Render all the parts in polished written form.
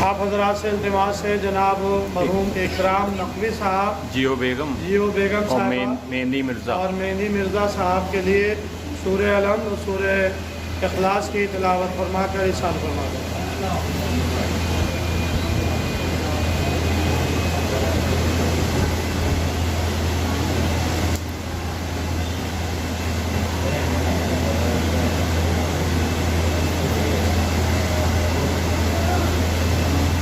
آپ حضرات سے التماس ہے جناب مرحوم اکرام نقوی صاحب، جیو بیگم بیگم اور صاحبہ مہندی مرزا اور مہندی مرزا صاحب کے لیے سورہ علم اور سورہ اخلاص کی تلاوت فرما کر ارشاد فرما دیں۔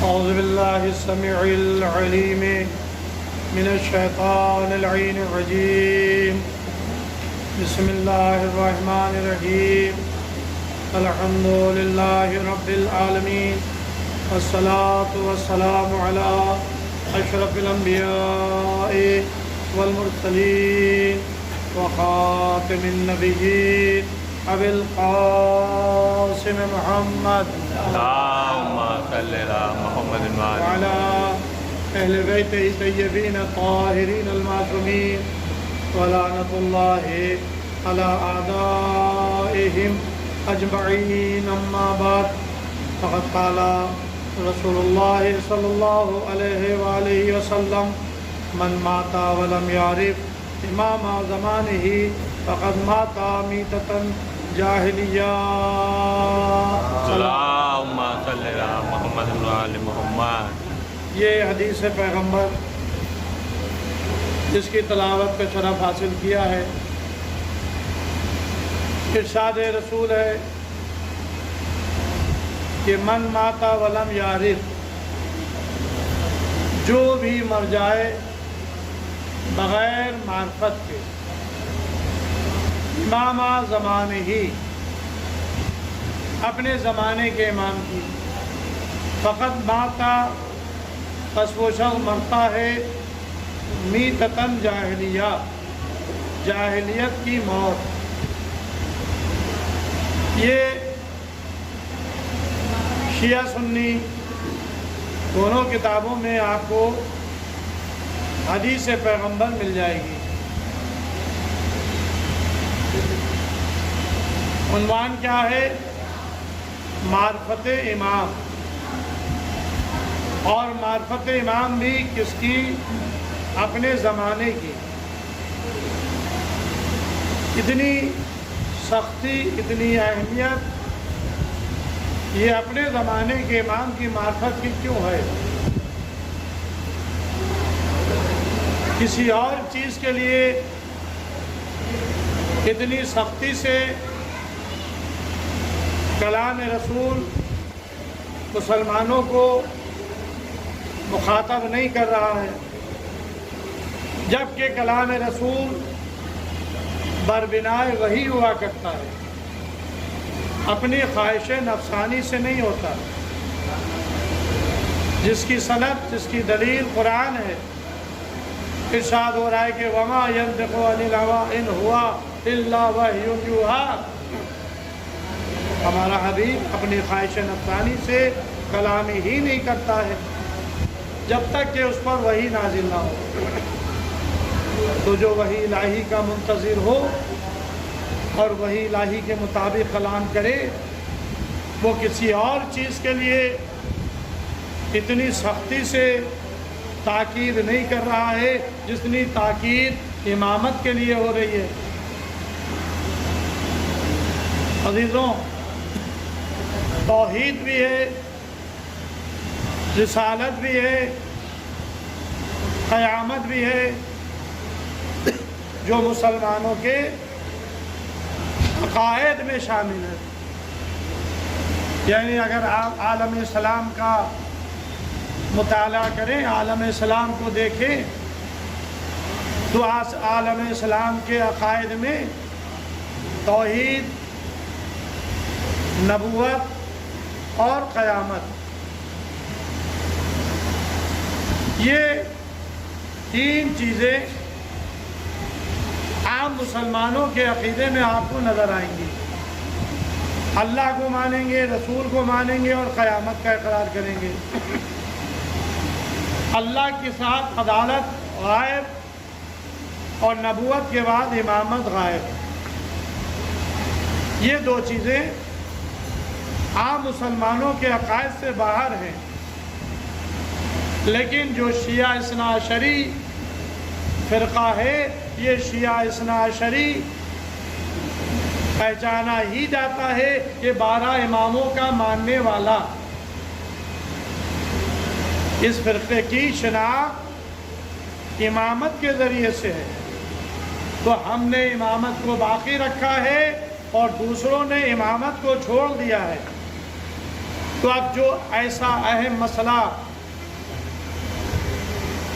اعوذ باللہ السمیع العلیم من الشیطان اللعین الرجیم، بسم اللہ الرحمن الرحیم، الحمد للہ رب العالمین، والصلاة والسلام علی اشرف الانبیاء والمرسلین وخاتم النبیین ابی القاسم محمد اللہم صلی علی محمد وعلى اہل بیت طیبین الطاہرین المعصومین ولعنۃ اللہ علی اعدائہم اجمعین، اما بعد فقد قال رسول اللہ صلی اللہ علیہ وآلہ وسلم من مات ولم یعرف امام زمانہ فقد مات میتۃ جاہلیہ۔ اللہم صلی علی محمد وعلی محمد۔ یہ حدیث پیغمبر جس کی تلاوت کا شرف حاصل کیا ہے، ارشاد رسول ہے کہ من ماتا ولم یعرف، جو بھی مر جائے بغیر معرفت کے امام زمانے ہی، اپنے زمانے کے امام کی، فقط ماتا، پس وہ شخص مرتا ہے میتۃ جاہلیہ، جاہلیت کی موت۔ یہ شیعہ سنی دونوں کتابوں میں آپ کو حدیث پیغمبر مل جائے گی۔ عنوان کیا ہے؟ معرفت امام۔ اور معرفت امام بھی کس کی؟ اپنے زمانے کی۔ اتنی سختی، اتنی اہمیت یہ اپنے زمانے کے امام کی معرفت کی کیوں ہے؟ کسی اور چیز کے لیے اتنی سختی سے کلام رسول مسلمانوں کو مخاطب نہیں کر رہا ہے، جبکہ کلام رسول بربنائے وحی ہوا کرتا ہے، اپنی خواہش نفسانی سے نہیں ہوتا، جس کی سند، جس کی دلیل قرآن ہے۔ ارشاد ہو رہا ہے کہ وما ينطق عن الهوى ان هو الا وحی یوحی، ہمارا حبیب اپنی خواہش نفسانی سے کلام ہی نہیں کرتا ہے جب تک کہ اس پر وحی نازل نہ ہو۔ تو جو وحی الہی کا منتظر ہو اور وحی الہی کے مطابق کلام کرے، وہ کسی اور چیز کے لیے اتنی سختی سے تاکید نہیں کر رہا ہے جتنی تاکید امامت کے لیے ہو رہی ہے۔ عزیزوں، توحید بھی ہے، رسالت بھی ہے، قیامت بھی ہے، جو مسلمانوں کے عقائد میں شامل ہے۔ یعنی اگر آپ عالم اسلام کا مطالعہ کریں، عالم اسلام کو دیکھیں، تو عالم اسلام کے عقائد میں توحید، نبوت اور قیامت، یہ تین چیزیں عام مسلمانوں کے عقیدے میں آپ کو نظر آئیں گی۔ اللہ کو مانیں گے، رسول کو مانیں گے اور قیامت کا اقرار کریں گے۔ اللہ کے ساتھ عدالت غائب اور نبوت کے بعد امامت غائب۔ یہ دو چیزیں عام مسلمانوں کے عقائد سے باہر ہیں، لیکن جو شیعہ اثنا عشری فرقہ ہے، یہ شیعہ اثنا عشری پہچانا ہی جاتا ہے کہ 12 اماموں کا ماننے والا۔ اس فرقے کی شناخت امامت کے ذریعے سے ہے، تو ہم نے امامت کو باقی رکھا ہے اور دوسروں نے امامت کو چھوڑ دیا ہے۔ تو اب جو ایسا اہم مسئلہ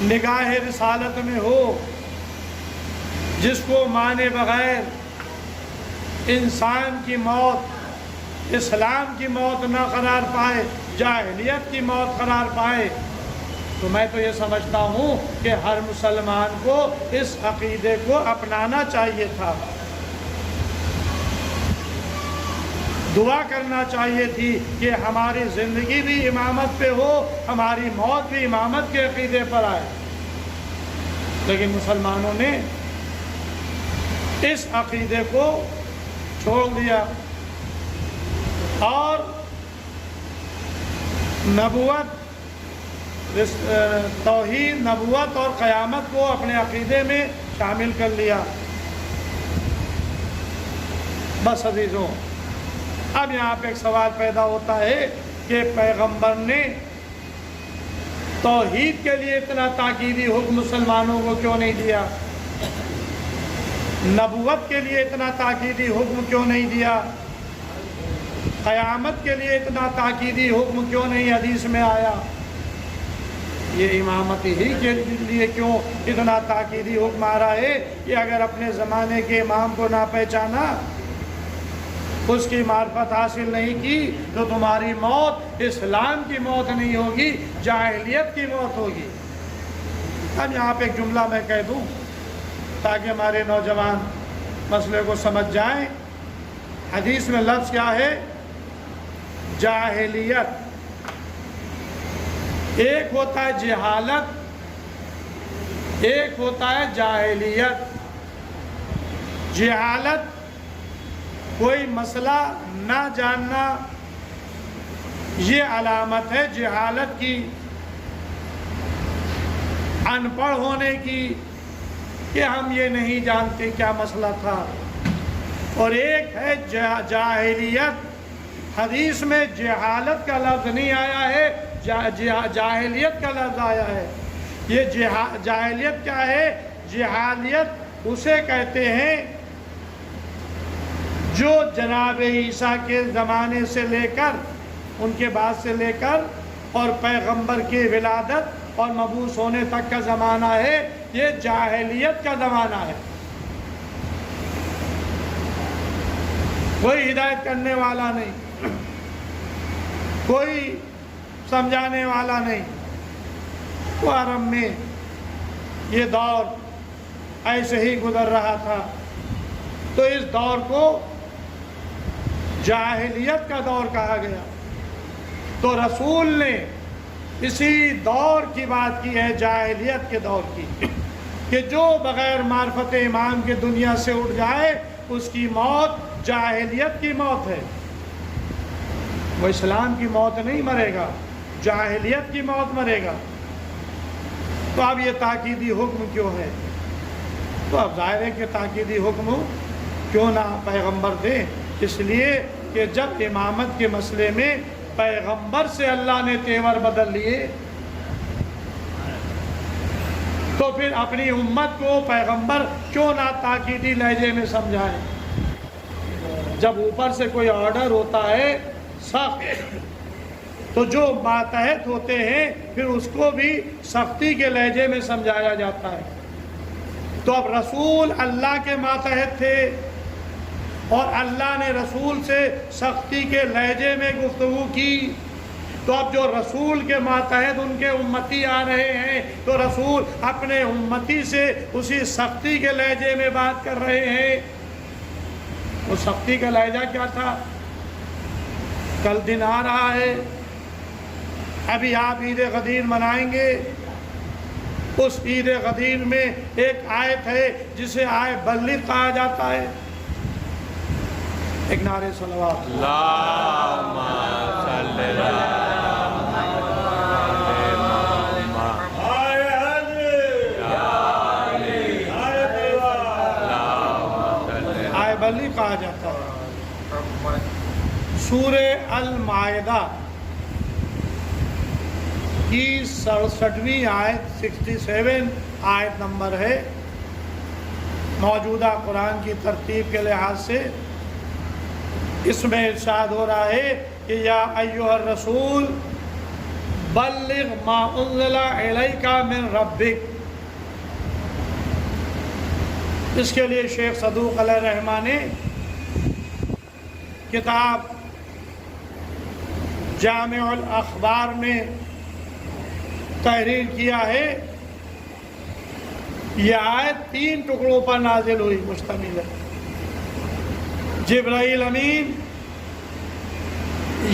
نگاہ رسالت میں ہو جس کو مانے بغیر انسان کی موت اسلام کی موت نہ قرار پائے، جاہلیت کی موت قرار پائے، تو میں تو یہ سمجھتا ہوں کہ ہر مسلمان کو اس عقیدے کو اپنانا چاہیے تھا، دعا کرنا چاہیے تھی کہ ہماری زندگی بھی امامت پہ ہو، ہماری موت بھی امامت کے عقیدے پر آئے۔ لیکن مسلمانوں نے اس عقیدے کو چھوڑ دیا اور نبوت، توحید، نبوت اور قیامت کو اپنے عقیدے میں شامل کر لیا۔ بس عزیزوں، اب یہاں پہ ایک سوال پیدا ہوتا ہے کہ پیغمبر نے توحید کے لیے اتنا تاکیدی حکم مسلمانوں کو کیوں نہیں دیا؟ نبوت کے لیے اتنا تاکیدی حکم کیوں نہیں دیا؟ قیامت کے لیے اتنا تاکیدی حکم کیوں نہیں حدیث میں آیا؟ یہ امامت ہی کے لیے کیوں اتنا تاکیدی حکم آ رہا ہے کہ اگر اپنے زمانے کے امام کو نہ پہچانا، اس کی معرفت حاصل نہیں کی، تو تمہاری موت اسلام کی موت نہیں ہوگی، جاہلیت کی موت ہوگی۔ اب یہاں پہ ایک جملہ میں کہہ دوں تاکہ ہمارے نوجوان مسئلے کو سمجھ جائیں۔ حدیث میں لفظ کیا ہے؟ جاہلیت۔ ایک ہوتا ہے جہالت، ایک ہوتا ہے جاہلیت۔ جہالت کوئی مسئلہ نہ جاننا، یہ علامت ہے جہالت کی، ان پڑھ ہونے کی، کہ ہم یہ نہیں جانتے کیا مسئلہ تھا۔ اور ایک ہے جاہلیت۔ حدیث میں جہالت کا لفظ نہیں آیا ہے، جاہلیت کا لفظ آیا ہے۔ یہ جاہلیت کیا ہے؟ جہالیت اسے کہتے ہیں جو جناب عیسیٰ کے زمانے سے لے کر، ان کے بعد سے لے کر اور پیغمبر کی ولادت اور مبعوث ہونے تک کا زمانہ ہے، یہ جاہلیت کا زمانہ ہے۔ کوئی ہدایت کرنے والا نہیں، کوئی سمجھانے والا نہیں۔ تو عرب میں یہ دور ایسے ہی گزر رہا تھا، تو اس دور کو جاہلیت کا دور کہا گیا۔ تو رسول نے اسی دور کی بات کی ہے، جاہلیت کے دور کی، کہ جو بغیر معرفت امام کے دنیا سے اٹھ جائے اس کی موت جاہلیت کی موت ہے۔ وہ اسلام کی موت نہیں مرے گا، جاہلیت کی موت مرے گا۔ تو اب یہ تاکیدی حکم کیوں ہے؟ تو اب ظاہر ہے کہ تاکیدی حکم کیوں نہ پیغمبر دے، اس لیے کہ جب امامت کے مسئلے میں پیغمبر سے اللہ نے تیور بدل لیے، تو پھر اپنی امت کو پیغمبر کیوں نہ تاکیدی لہجے میں سمجھائے؟ جب اوپر سے کوئی آرڈر ہوتا ہے سخت، تو جو ماتحت ہوتے ہیں پھر اس کو بھی سختی کے لہجے میں سمجھایا جاتا ہے۔ تو اب رسول اللہ کے ماتحت تھے اور اللہ نے رسول سے سختی کے لہجے میں گفتگو کی، تو اب جو رسول کے ماتحت ان کے امتی آ رہے ہیں تو رسول اپنے امتی سے اسی سختی کے لہجے میں بات کر رہے ہیں۔ وہ سختی کا لہجہ کیا تھا؟ کل دن آ رہا ہے، ابھی آپ عید غدیر منائیں گے، اس عید غدیر میں ایک آیت ہے جسے آیت بلغ کہا جاتا ہے۔ ایک نعرے صلوات اللہم صلی اللہ کہا جاتا ہے۔ سورہ المائدہ کی 67ویں آیت 67 آیت نمبر ہے۔ موجودہ قرآن کی ترتیب کے لحاظ سے اس میں ارشاد ہو رہا ہے کہ یا ایھا الرسول بلغ ما انزل الیک من ربک۔ اس کے لیے شیخ صدوق علیہ الرحمہ نے کتاب جامع الاخبار میں تحریر کیا ہے۔ یہ آیت 3 ٹکڑوں پر نازل ہوئی، مشتمل ہے۔ جبرائیل امین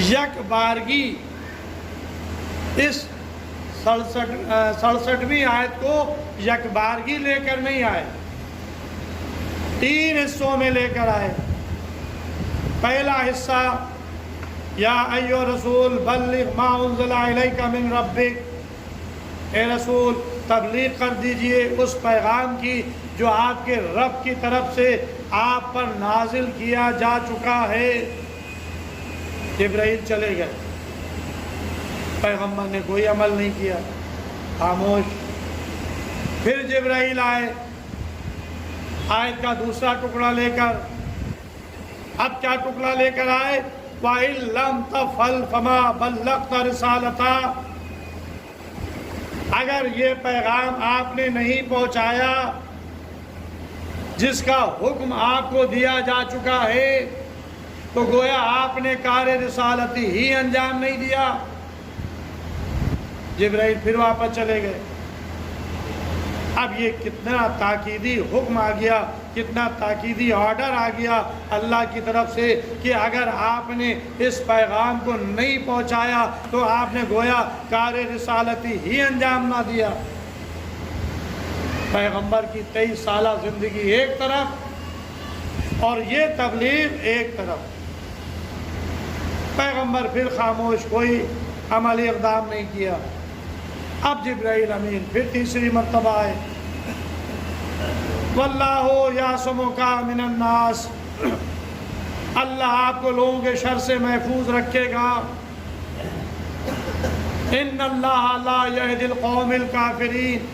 یک بارگی اس 67ویں آیت کو یک بارگی لے کر نہیں آئے، 3 حصوں میں لے کر آئے۔ پہلا حصہ یا ایھا رسول بلغ ما انزل الیک من ربک، اے رسول تبلیغ کر دیجئے اس پیغام کی جو آپ کے رب کی طرف سے آپ پر نازل کیا جا چکا ہے۔ جبرائیل چلے گئے، پیغمبر نے کوئی عمل نہیں کیا، خاموش۔ پھر جبرائیل آئے آیت کا دوسرا ٹکڑا لے کر۔ اب کیا ٹکڑا لے کر آئے؟ وَإِن لَمْ تَفْعَلْ فَمَا بَلَّغْتَ رِسَالَتَهُ۔ اگر یہ پیغام آپ نے نہیں پہنچایا جس کا حکم آپ کو دیا جا چکا ہے تو گویا آپ نے کار رسالتی ہی انجام نہیں دیا۔ جبرائیل پھر واپس چلے گئے۔ اب یہ کتنا تاکیدی حکم آ گیا، کتنا تاکیدی آرڈر آ گیا اللہ کی طرف سے کہ اگر آپ نے اس پیغام کو نہیں پہنچایا تو آپ نے گویا کار رسالتی ہی انجام نہ دیا۔ پیغمبر کی 23 سالہ زندگی ایک طرف اور یہ تبلیغ ایک طرف۔ پیغمبر پھر خاموش، کوئی عملی اقدام نہیں کیا۔ اب جبرائیل امین پھر تیسری مرتبہ آئے۔ واللہ یعصمک من الناس، اللہ آپ کو لوگوں کے شر سے محفوظ رکھے گا۔ ان اللہ لا یہدی القوم الکافرین،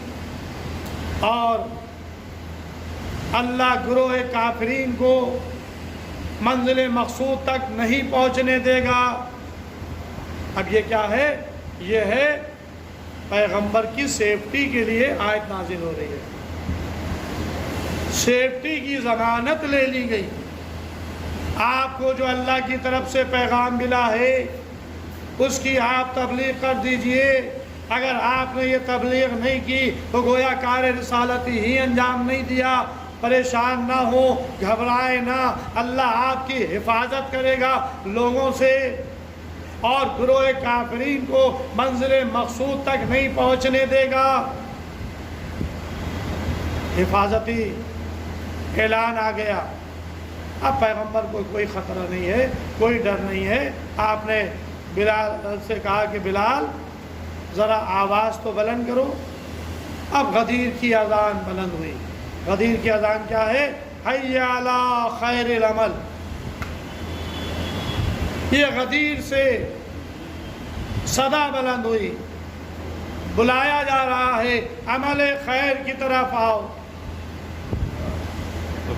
اور اللہ گروہ کافرین کو منزل مقصود تک نہیں پہنچنے دے گا۔ اب یہ کیا ہے؟ یہ ہے پیغمبر کی سیفٹی کے لیے آیت نازل ہو رہی ہے۔ سیفٹی کی ضمانت لے لی گئی۔ آپ کو جو اللہ کی طرف سے پیغام ملا ہے اس کی آپ تبلیغ کر دیجئے۔ اگر آپ نے یہ تبلیغ نہیں کی تو گویا کار رسالتی ہی انجام نہیں دیا۔ پریشان نہ ہو، گھبرائے نہ، اللہ آپ کی حفاظت کرے گا لوگوں سے، اور گروہ کافرین کو منزل مقصود تک نہیں پہنچنے دے گا۔ حفاظتی اعلان آ گیا۔ اب پیغمبر کو کوئی خطرہ نہیں ہے، کوئی ڈر نہیں ہے۔ آپ نے بلال سے کہا کہ بلال ذرا آواز تو بلند کرو۔ اب غدیر کی اذان بلند ہوئی۔ غدیر کی اذان کیا ہے؟ حی علی خیر العمل۔ یہ غدیر سے صدا بلند ہوئی، بلایا جا رہا ہے عمل خیر کی طرف آؤ۔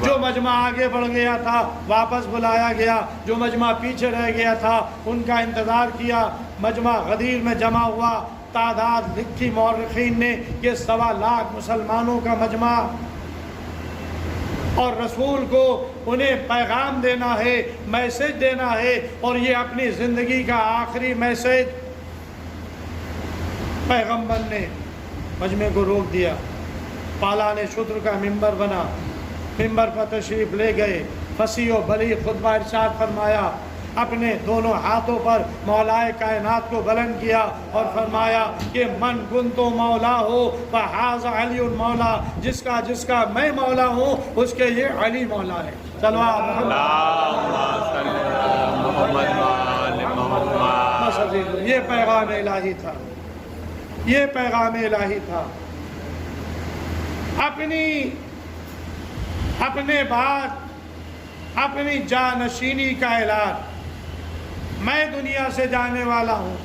جو مجمع آگے بڑھ گیا تھا واپس بلایا گیا، جو مجمع پیچھے رہ گیا تھا ان کا انتظار کیا۔ مجمع غدیر میں جمع ہوا، تعداد لکھی مورخین نے کہ 1.25 لاکھ مسلمانوں کا مجمع، اور رسول کو انہیں پیغام دینا ہے، میسج دینا ہے، اور یہ اپنی زندگی کا آخری میسج۔ پیغمبر نے مجمع کو روک دیا، پالان شتر کا ممبر بنا، ممبر پر تشریف لے گئے، فصیح و بلیغ خطبہ ارشاد فرمایا، اپنے دونوں ہاتھوں پر مولائے کائنات کو بلند کیا اور فرمایا کہ من کنتو مولا ہو فہذا علی مولا، جس کا میں مولا ہوں اس کے یہ علی مولا ہے۔ چلو یہ پیغام الہی تھا، یہ پیغام الہی تھا۔ اپنے بعد اپنی جانشینی کا اعلان، میں دنیا سے جانے والا ہوں،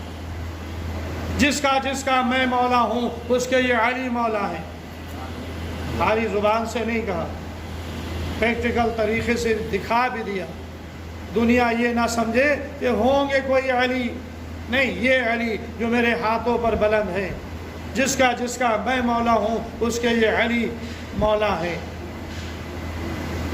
جس کا میں مولا ہوں اس کے یہ علی مولا ہے۔ خالی زبان سے نہیں کہا، پریکٹیکل طریقے سے دکھا بھی دیا۔ دنیا یہ نہ سمجھے کہ ہوں گے کوئی علی، نہیں، یہ علی جو میرے ہاتھوں پر بلند ہے، جس کا میں مولا ہوں اس کے یہ علی مولا ہے۔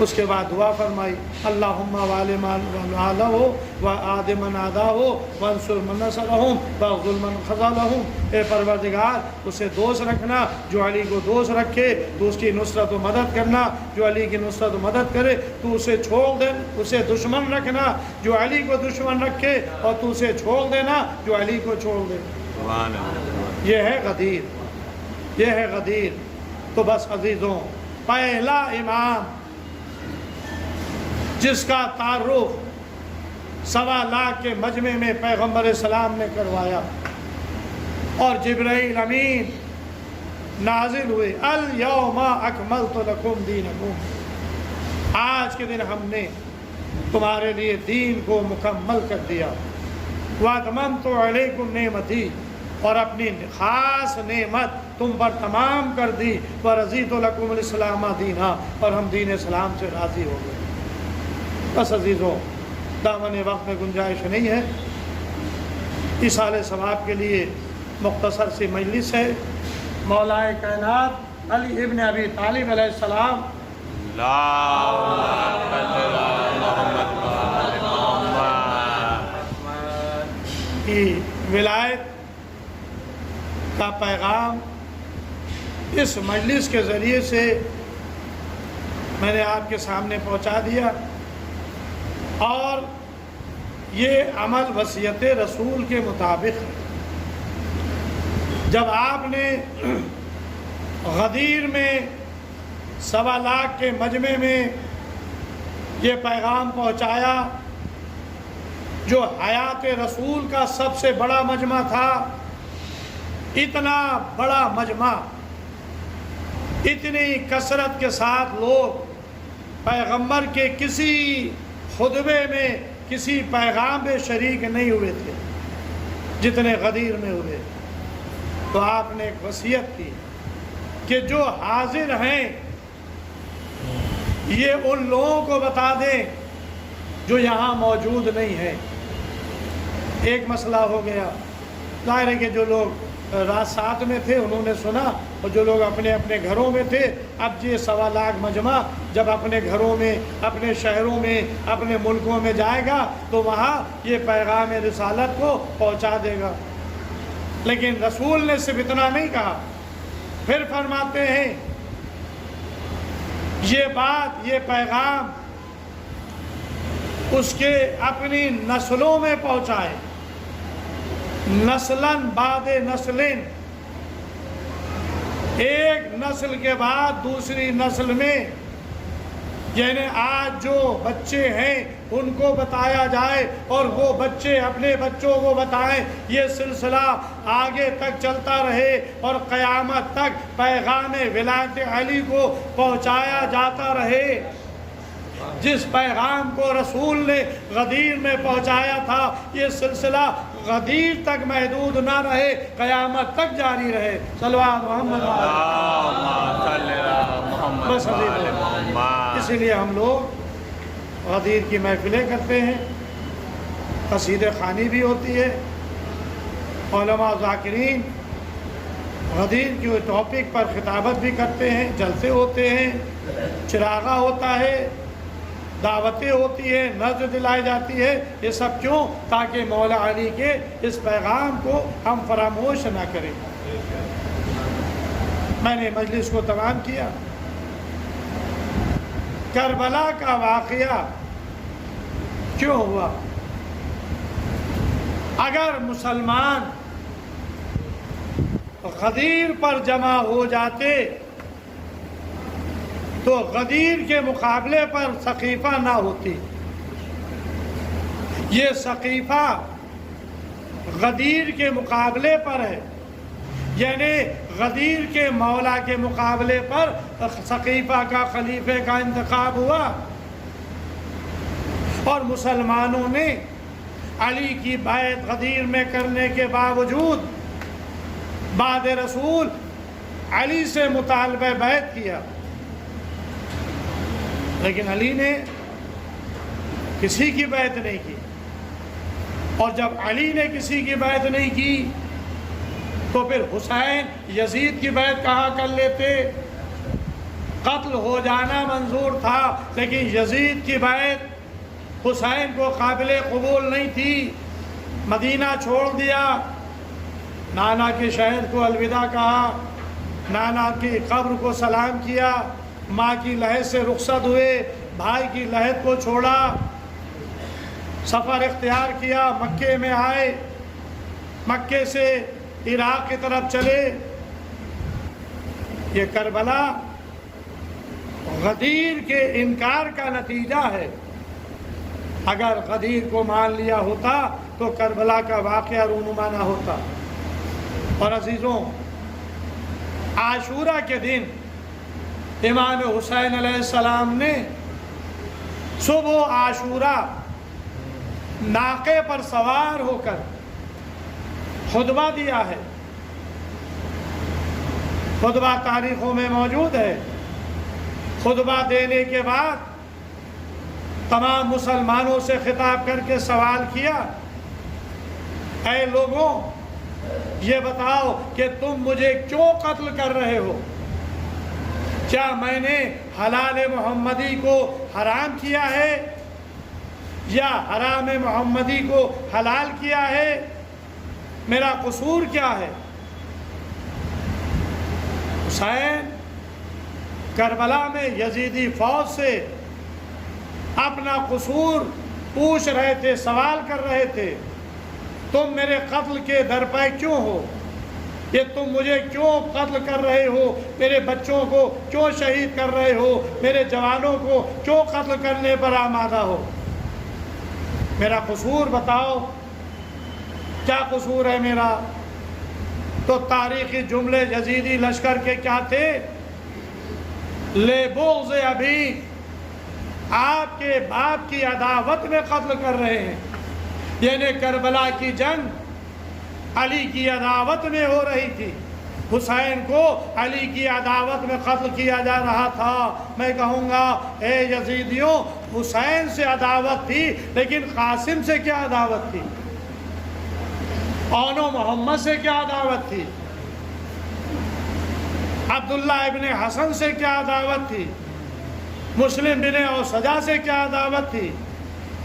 اس کے بعد دعا فرمائی، اللہم والی من والہو وآد من آداہو وانصر من نصرہم واخذل من خذلہم۔ اے پروردگار، اسے دوست رکھنا جو علی کو دوست رکھے، تو اس کی نصرت و مدد کرنا جو علی کی نصرت و مدد کرے، تو اسے چھوڑ دے، اسے دشمن رکھنا جو علی کو دشمن رکھے، اور تو اسے چھوڑ دینا جو علی کو چھوڑ دے۔ سبحان اللہ۔ یہ ہے غدیر، یہ ہے غدیر۔ تو بس عزیزوں، پہلا امام جس کا تعارف 1.25 لاکھ کے مجمع میں پیغمبر اسلام نے کروایا، اور جبرائیل امین نازل ہوئے، الیوم اکملت لکم دینکم، آج کے دن ہم نے تمہارے لیے دین کو مکمل کر دیا، واتممت علیکم نعمتی، اور اپنی خاص نعمت تم پر تمام کر دی، ورضیت لکم الاسلام دینا، اور ہم دین اسلام سے راضی ہو گئے۔ بس عزیزوں، دامن وقت میں گنجائش نہیں ہے، ایصال ثواب کے لیے مختصر سی مجلس ہے۔ مولا کائنات علی ابن ابی طالب علیہ السلام کی ولایت کا پیغام اس مجلس کے ذریعے سے میں نے آپ کے سامنے پہنچا دیا، اور یہ عمل وصیت رسول کے مطابق ہے۔ جب آپ نے غدیر میں 1.25 لاکھ کے مجمع میں یہ پیغام پہنچایا، جو حیات رسول کا سب سے بڑا مجمع تھا، اتنا بڑا مجمع، اتنی کثرت کے ساتھ لوگ پیغمبر کے کسی خطبے میں، کسی پیغام میں شریک نہیں ہوئے تھے جتنے غدیر میں ہوئے۔ تو آپ نے ایک وصیت کی کہ جو حاضر ہیں یہ ان لوگوں کو بتا دیں جو یہاں موجود نہیں ہیں۔ ایک مسئلہ ہو گیا، ظاہر ہے کہ جو لوگ رات 7 میں تھے انہوں نے سنا، اور جو لوگ اپنے اپنے گھروں میں تھے، اب یہ 1.25 لاکھ مجمع جب اپنے گھروں میں، اپنے شہروں میں، اپنے ملکوں میں جائے گا تو وہاں یہ پیغام رسالت کو پہنچا دے گا۔ لیکن رسول نے صرف اتنا نہیں کہا، پھر فرماتے ہیں یہ بات، یہ پیغام اس کے اپنی نسلوں میں پہنچائے، نسلاً بعد نسلیں، ایک نسل کے بعد دوسری نسل میں، یعنی آج جو بچے ہیں ان کو بتایا جائے، اور وہ بچے اپنے بچوں کو بتائیں، یہ سلسلہ آگے تک چلتا رہے، اور قیامت تک پیغام ولایت علی کو پہنچایا جاتا رہے۔ جس پیغام کو رسول نے غدیر میں پہنچایا تھا، یہ سلسلہ غدیر تک محدود نہ رہے، قیامت تک جاری رہے۔ صلوات محمد۔ بس اسی لیے ہم لوگ غدیر کی محفلیں کرتے ہیں، قصیدہ خوانی بھی ہوتی ہے، علماء ذاکرین غدیر کے ٹاپک پر خطابت بھی کرتے ہیں، جلسے ہوتے ہیں، چراغا ہوتا ہے، دعوتیں ہوتی ہیں، نظر دلائی جاتی ہے۔ یہ سب کیوں؟ تاکہ مولا علی کے اس پیغام کو ہم فراموش نہ کریں۔ میں نے مجلس کو تمام کیا۔ کربلا کا واقعہ کیوں ہوا؟ اگر مسلمان غدیر پر جمع ہو جاتے تو غدیر کے مقابلے پر سقیفہ نہ ہوتی۔ یہ سقیفہ غدیر کے مقابلے پر ہے، یعنی غدیر کے مولا کے مقابلے پر سقیفہ کا خلیفے کا انتخاب ہوا۔ اور مسلمانوں نے علی کی بیعت غدیر میں کرنے کے باوجود بعد رسول علی سے مطالبہ بیعت کیا، لیکن علی نے کسی کی بیعت نہیں کی۔ اور جب علی نے کسی کی بیعت نہیں کی تو پھر حسین یزید کی بیعت کہا کر لیتے، قتل ہو جانا منظور تھا، لیکن یزید کی بیعت حسین کو قابل قبول نہیں تھی۔ مدینہ چھوڑ دیا، نانا کے شہر کو الوداع کہا، نانا کی قبر کو سلام کیا، ماں کی لحد سے رخصت ہوئے، بھائی کی لحد کو چھوڑا، سفر اختیار کیا، مکے میں آئے، مکے سے عراق کی طرف چلے۔ یہ کربلا غدیر کے انکار کا نتیجہ ہے۔ اگر غدیر کو مان لیا ہوتا تو کربلا کا واقعہ رونما نہ ہوتا۔ اور عزیزوں، عاشورہ کے دن امام حسین علیہ السلام نے صبح عاشورہ ناقے پر سوار ہو کر خطبہ دیا ہے۔ خطبہ تاریخوں میں موجود ہے۔ خطبہ دینے کے بعد تمام مسلمانوں سے خطاب کر کے سوال کیا، اے لوگوں، یہ بتاؤ کہ تم مجھے کیوں قتل کر رہے ہو؟ کیا میں نے حلال محمدی کو حرام کیا ہے یا حرام محمدی کو حلال کیا ہے؟ میرا قصور کیا ہے؟ حسین کربلا میں یزیدی فوج سے اپنا قصور پوچھ رہے تھے، سوال کر رہے تھے، تم میرے قتل کے درپے کیوں ہو؟ یہ تم مجھے کیوں قتل کر رہے ہو؟ میرے بچوں کو کیوں شہید کر رہے ہو؟ میرے جوانوں کو کیوں قتل کرنے پر آمادہ ہو؟ میرا قصور بتاؤ، کیا قصور ہے میرا؟ تو تاریخی جملے یزیدی لشکر کے کیا تھے؟ لے بغض ابی، آپ کے باپ کی عداوت میں قتل کر رہے ہیں۔ یعنی کربلا کی جنگ علی کی عداوت میں ہو رہی تھی، حسین کو علی کی عداوت میں قتل کیا جا رہا تھا۔ میں کہوں گا، اے یزیدیوں، حسین سے عداوت تھی، لیکن قاسم سے کیا عداوت تھی؟ اون و محمد سے کیا عداوت تھی؟ عبداللہ ابن حسن سے کیا عداوت تھی؟ مسلم بن اوسجا سے کیا عداوت تھی؟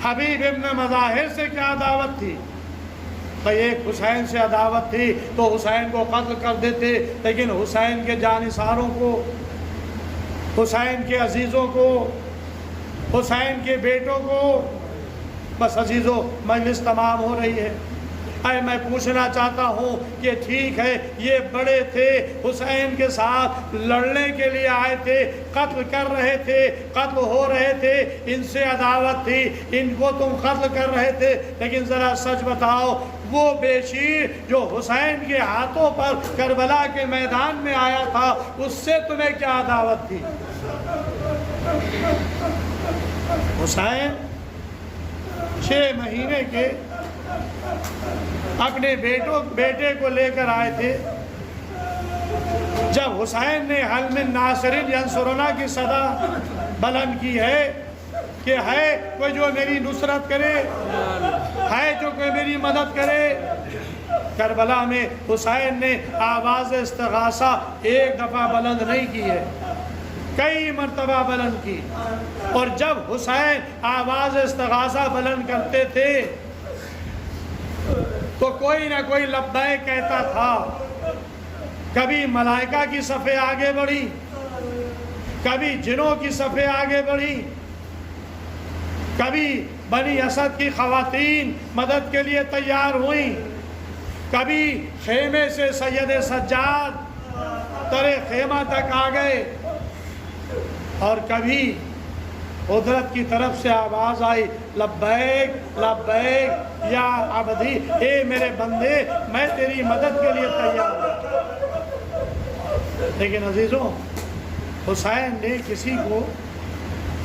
حبیب ابن مظاہر سے کیا عداوت تھی؟ تو ایک حسین سے عداوت تھی تو حسین کو قتل کر دیتے، لیکن حسین کے جانثاروں کو، حسین کے عزیزوں کو، حسین کے بیٹوں کو، بس عزیزوں، مجلس تمام ہو رہی ہے۔ میں پوچھنا چاہتا ہوں کہ ٹھیک ہے، یہ بڑے تھے، حسین کے ساتھ لڑنے کے لیے آئے تھے، قتل کر رہے تھے، قتل ہو رہے تھے، ان سے عداوت تھی، ان کو تم قتل کر رہے تھے، لیکن ذرا سچ بتاؤ، وہ بے شیر جو حسین کے ہاتھوں پر کربلا کے میدان میں آیا تھا، اس سے تمہیں کیا عداوت تھی؟ حسین 6 مہینے کے اپنے بیٹے کو لے کر آئے تھے۔ جب حسین نے حل من ناصر ینصرنا کی صدا بلند کی ہے کہ ہے کوئی جو میری نصرت کرے، ہے جو کوئی میری مدد کرے، کربلا میں حسین نے آواز استغاثہ ایک دفعہ بلند نہیں کی ہے، کئی مرتبہ بلند کی۔ اور جب حسین آواز استغاثہ بلند کرتے تھے تو کوئی نہ کوئی لبیک کہتا تھا۔ کبھی ملائکہ کی صفیں آگے بڑھی، کبھی جنوں کی صفیں آگے بڑھی، کبھی بنی اسد کی خواتین مدد کے لیے تیار ہوئیں، کبھی خیمے سے سید سجاد ترے خیمہ تک آ گئے، اور کبھی قدرت کی طرف سے آواز آئی، لبیک لبیک یا عبدی، اے میرے بندے، میں تیری مدد کے لیے تیار ہوں۔ لیکن عزیزوں، حسین نے کسی کو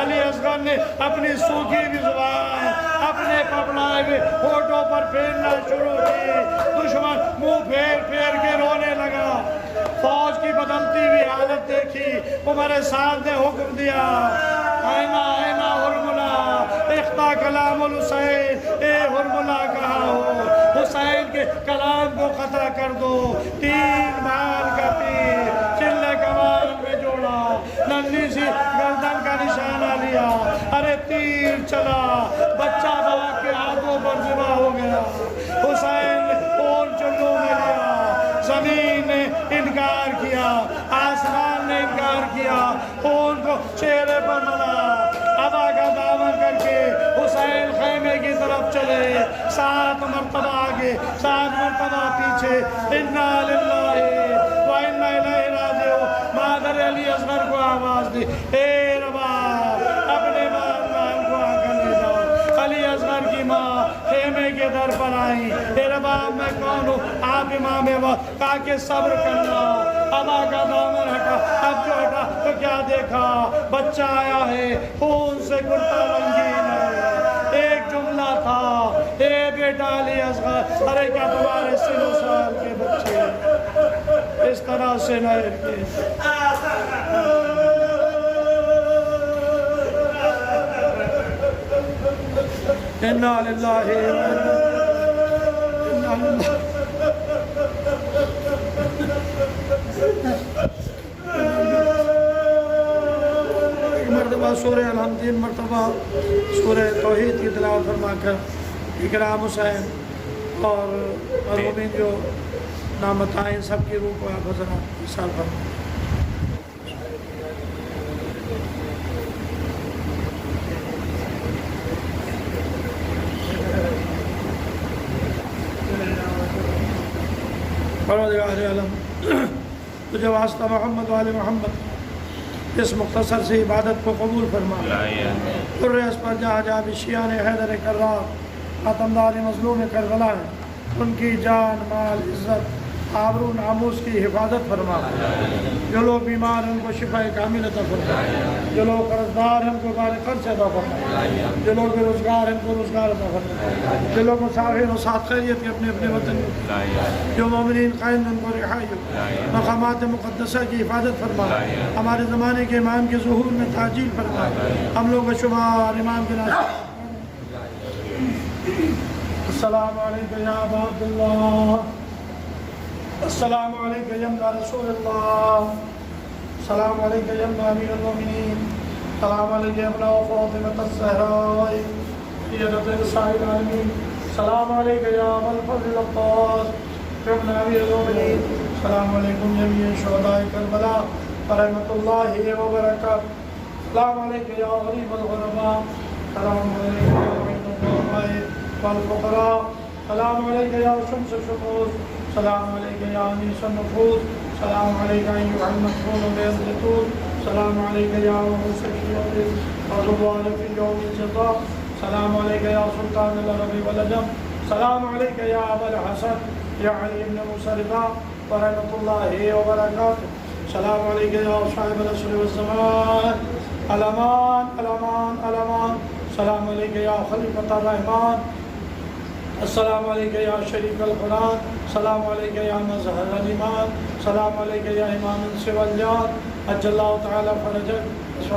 علی اصغر نے اپنی سوکھی ہوئی زبان اپنے پپڑائے ہوئے ہونٹوں پر پھیرنا شروع کی. دشمن منہ پھیر پھیر کے رونے لگا. فوج کی بدلتی ہوئی حالت دیکھی. عمر سعد نے حکم دیا آئینہ آئینہ ہرملہ اختا کلام الحسین. اے ہرملہ کہا ہو حسین کے کلام کو قطع کر دو. 3 بال کا تیر چلے کمان میں جوڑا, ننھی سی گردن کا نشانہ لیا. ارے تیر چلا, بچہ باپ کے ہاتھوں پر ذبح ہو گیا. حسین نے خون چلوں میں لیا. زمین نے انکار کیا, آسمان نے انکار کیا, خون کو چہرے پر ملا. ابا کا دامن کر کے حسین خیمے کی طرف چلے. 7 مرتبہ آگے 7 مرتبہ پیچھے. انا للہ و انا الیہ راجعون. مادر علی اصغر کو آواز دی, اے ربا اپنے مال کو آ کر لے جاؤ. علی اصغر کی ماں خیمے کے در پر آئی. اے ربا میں کون ہوں, آپ امام وقت. کہا کہ صبر کرنا. ابا کا دامن ہٹا. اب جو ہٹا تو کیا دیکھا, بچہ آیا ہے, خون سے کرتا رنگین ہے. ایک جملہ تھا, اے بیٹا علی اصغر. ارے کیا تمہارے 3 سال کے بچے اس طرح سے نہر کے. انا للہ و انا الیہ. ایک مرتبہ سورہ الحمد 3 مرتبہ سورہ توحید کی تلاوت فرما کر اکرام حسین اور مرحومین جو نامتائیں سب کی روح کو آپ حضرات مثال فرما. پروردگار عالم تجھے واسطہ محمد و آل محمد اس مختصر سی عبادت کو قبول فرما. قرآن پر جہاں جہاں بھی شیعان حیدر کرار خاتمدار مظلوم کربلا ہے, ان کی جان مال عزت آبرو ناموس کی حفاظت فرما. جو لوگ بیمار ہیں ان کو شفا کامل عطا فرما. جو لوگ قرضدار ہیں ان کو بار قرض عطا فرما. جو لوگ بے روزگار ہیں ان کو روزگار عطا فرما. جو لوگ مسافر و ساتھ خیریت کے اپنے اپنے وطن میں, جو مومنین قائم ان کو رہائی ہو. مقامات مقدسہ کی حفاظت فرما. ہمارے زمانے کے امام کے ظہور میں تعجیل فرما. ہم لوگ شمار امام کے ناصر. السلام علیکم یا ابا عبداللہ. السلام علیکم یا رسول اللہ. السلام علیکم یا امیر المومنین. السلام علیکم یا ابن فاطمہ الزہراء سیدۃ نساء العالمین. السلام علیکم یا ابا الفضل العباس ابن امیر المومنین. السلام علیکم جمیع شہداء کربلا ورحمۃ اللہ وبرکاتہ. السلام علیکم یا غریب الغرباء. السلام علیکم یا معین الضعفاء والفقراء. السلام علیکم یا شمس الشموس. السلام علیکم یا انیس النفوس. السلام علیکم ایھا المدفون بین الزیتون. السلام علیکم یا رؤوس الشیوخ والرضوان فی یوم الجزاء. السلام علیکم یا سلطان العرب والعجم. السلام علیکم یا ابا الحسن یا علی بن موسیٰ رضا ورحمۃ اللہ وبرکاتہ. السلام علیکم یا صاحب العصر والزمان. الامان الامان الامان. السلام علیکم یا خلیفۃ الرحمن. السلام علیکم یا شریف القرآن. السلام علیکم یا مظہر الایمان. السلام علیکم یا امام سوى الجان. اجل اللہ تعالی فرجک.